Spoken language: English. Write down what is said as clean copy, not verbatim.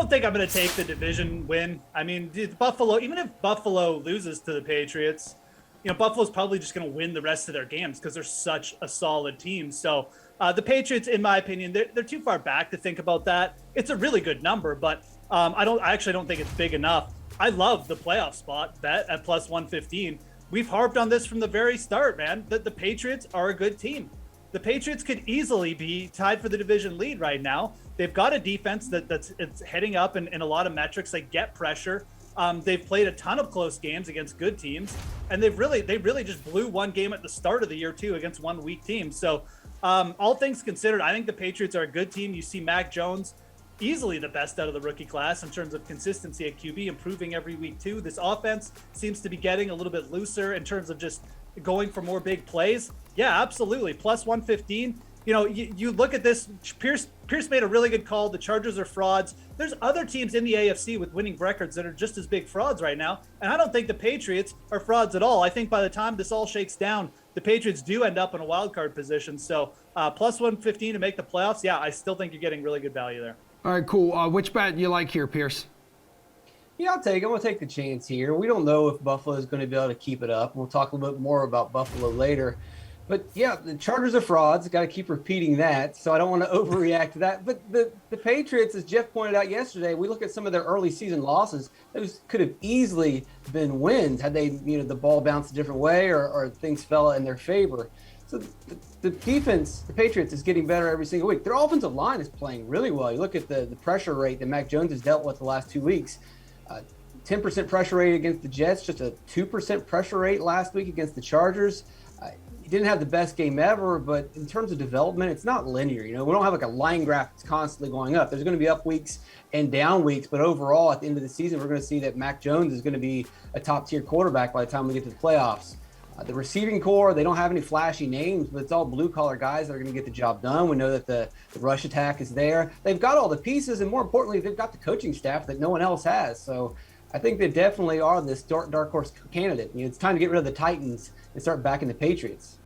don't think I'm going to take the division win. I mean, Buffalo, even if Buffalo loses to the Patriots, Buffalo's probably just going to win the rest of their games because they're such a solid team. So the Patriots, in my opinion, they're too far back to think about that. It's a really good number, but I actually don't think it's big enough. I love the playoff spot bet at plus 115. We've harped on this from the very start, man, that the Patriots are a good team. The Patriots could easily be tied for the division lead right now. They've got a defense that's heading up in a lot of metrics. They get pressure. They've played a ton of close games against good teams, and they really just blew one game at the start of the year too against one weak team. So all things considered, I think the Patriots are a good team. You see Mac Jones, easily the best out of the rookie class in terms of consistency at QB, improving every week too. This offense seems to be getting a little bit looser in terms of just going for more big plays. Yeah, absolutely. Plus 115. You look at this, Pearce made a really good call. The Chargers are frauds. There's other teams in the AFC with winning records that are just as big frauds right now. And I don't think the Patriots are frauds at all. I think by the time this all shakes down, the Patriots do end up in a wild card position. So plus 115 to make the playoffs. Yeah, I still think you're getting really good value there. All right, cool. Which bet do you like here, Pearce? Yeah, I'm going to take the chance here. We don't know if Buffalo is going to be able to keep it up. We'll talk a little bit more about Buffalo later. But yeah, the Chargers are frauds. Got to keep repeating that. So I don't want to overreact to that. But the Patriots, as Geoff pointed out yesterday, we look at some of their early season losses. Those could have easily been wins had they, the ball bounced a different way or things fell in their favor. So the defense, the Patriots, is getting better every single week. Their offensive line is playing really well. You look at the pressure rate that Mac Jones has dealt with the last 2 weeks. 10% pressure rate against the Jets, just a 2% pressure rate last week against the Chargers. He didn't have the best game ever, but in terms of development, it's not linear. We don't have like a line graph that's constantly going up. There's going to be up weeks and down weeks, but overall, at the end of the season, we're going to see that Mac Jones is going to be a top-tier quarterback by the time we get to the playoffs. The receiving core, they don't have any flashy names, but it's all blue-collar guys that are going to get the job done. We know that the rush attack is there. They've got all the pieces, and more importantly, they've got the coaching staff that no one else has. So I think they definitely are this dark horse candidate. It's time to get rid of the Titans and start backing the Patriots.